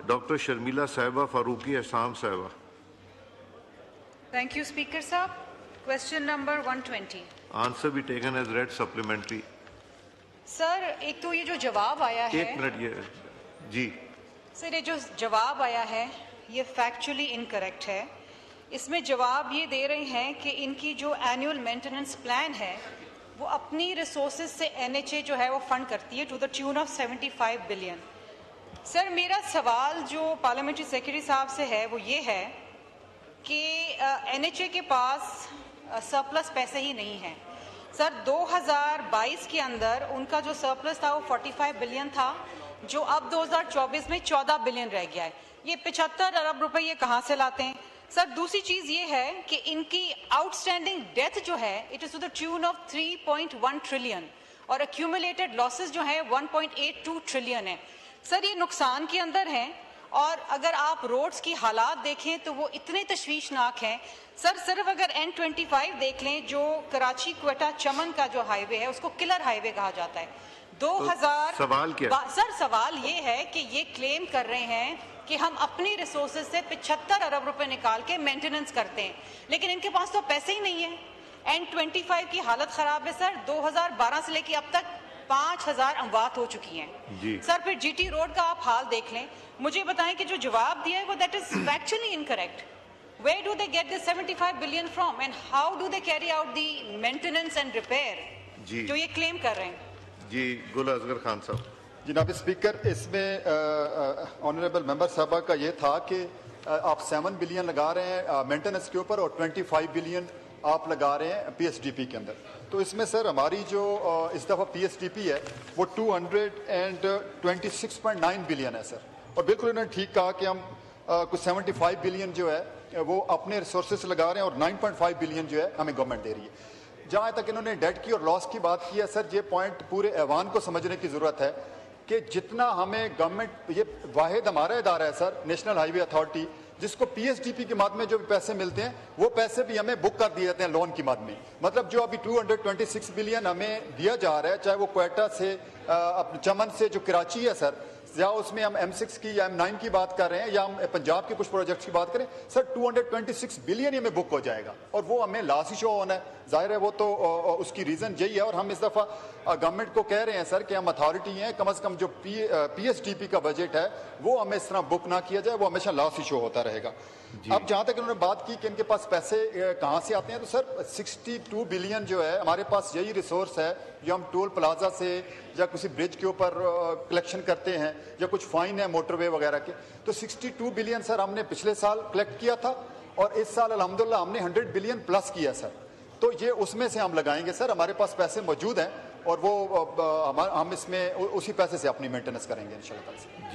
Doctor Sharmila साहिबा, फारूकी एहसान साहिबा। Thank you, Speaker Saab. Question number 120. Answer be taken as read supplementary. Sir, एक तो ये जो जवाब आया है, एक मिनट, ये जी सर, ये जो जवाब आया है ये फैक्चुअली इनकरेक्ट है। इसमें जवाब ये दे रहे हैं कि इनकी जो एनुअल मेंटेनेंस प्लान है वो अपनी रिसोर्सेज से एनएचए जो है वो फंड करती है to the tune of 75 billion. Sir, मेरा सवाल जो पार्लियामेंट्री सेक्रेटरी साहब से है वो ये है कि एनएचए के पास सरप्लस पैसे ही नहीं हैं। सर, 2022 के अंदर उनका जो सरप्लस था वो 45 बिलियन था, जो अब 2024 में 14 बिलियन रह गया है। ये 75 अरब रुपए ये कहाँ से लाते हैं? सर, दूसरी चीज ये है कि इनकी आउटस्टैंडिंग डेथ जो है it is to the tune of 3.1 trillion और एक्यूमुलेटेड लॉसेस जो है 1.82 ट्रिलियन है। सर, ये नुकसान के अंदर हैं और अगर आप रोड्स की हालात देखें तो वो इतने तशवीशनाक हैं। सर, सिर्फ अगर N25 देख लें जो कराची क्वेटा चमन का जो हाईवे है उसको किलर हाईवे कहा जाता है। 2000 सवाल क्या? सर, सवाल ये है कि ये क्लेम कर रहे हैं कि हम अपनी रिसोर्सेज से 75 अरब रुपए निकाल के मेंटेनेंस करते हैं, लेकिन इनके पास तो पैसे ही नहीं है। N25 की हालत खराब है सर। 2012 से लेकर अब तक 5000 अमवात हो चुकी हैं। सर, फिर जीटी रोड का आप हाल देख लें। मुझे बताएं कि जो जवाब दिया है वो that is factually incorrect. Where do they get the 75 billion from and how do they carry out the maintenance and repair जो ये क्लेम कर रहे हैं? जी, गुल असगर खान साहब। जनाब स्पीकर, इसमें ऑनरेबल मेंबर साहबा का ये था कि आप 7 बिलियन लगा रहे हैं मेंटेनेंस के ऊपर और 25 बिलियन आप लगा रहे हैं पीएसडीपी के अंदर। तो इसमें सर हमारी जो इस दफ़ा पीएसडीपी है वो 226.9 बिलियन है सर। और बिल्कुल इन्होंने ठीक कहा कि हम कुछ 75 बिलियन जो है वो अपने रिसोर्सेज लगा रहे हैं और 9.5 बिलियन जो है हमें गवर्नमेंट दे रही है। जहाँ तक इन्होंने डेट की और लॉस की बात की है सर, ये पॉइंट पूरे ऐवान को समझने की ज़रूरत है कि जितना हमें गवर्नमेंट, ये वाहिद हमारा इदारा है सर, नेशनल हाईवे अथॉरिटी, जिसको पीएसडीपी की मद में जो पैसे मिलते हैं वो पैसे भी हमें बुक कर दिए जाते हैं लोन की मद में। मतलब जो अभी 226 बिलियन हमें दिया जा रहा है, चाहे वो क्वेटा से चमन से जो कराची है सर, या उसमें हम M6 की या M9 की बात कर रहे हैं या हम पंजाब के कुछ प्रोजेक्ट्स की बात करें सर, 226 बिलियन हमें बुक हो जाएगा और वो हमें लॉस ही शो होना है। जाहिर है वो तो उसकी रीज़न यही है। और हम इस दफ़ा गवर्नमेंट को कह रहे हैं सर कि हम अथॉरिटी हैं, कम से कम जो पीएसडीपी का बजट है वो हमें इस तरह बुक ना किया जाए, वो हमेशा लॉस ही शो होता रहेगा। अब जहाँ तक इन्होंने बात की कि इनके पास पैसे कहाँ से आते हैं, तो सर 62 बिलियन जो है हमारे पास यही रिसोर्स है जो हम टोल प्लाजा से या किसी ब्रिज के ऊपर कलेक्शन करते हैं या कुछ फाइन है मोटरवे वगैरह के। तो 62 बिलियन सर हमने पिछले साल कलेक्ट किया था और इस साल अल्हम्दुलिल्लाह हमने 100 बिलियन प्लस किया सर। तो ये उसमें से हम लगाएंगे सर, हमारे पास पैसे मौजूद हैं और वो हम इसमें उसी पैसे से अपनी मेंटेनेंस करेंगे इंशाल्लाह।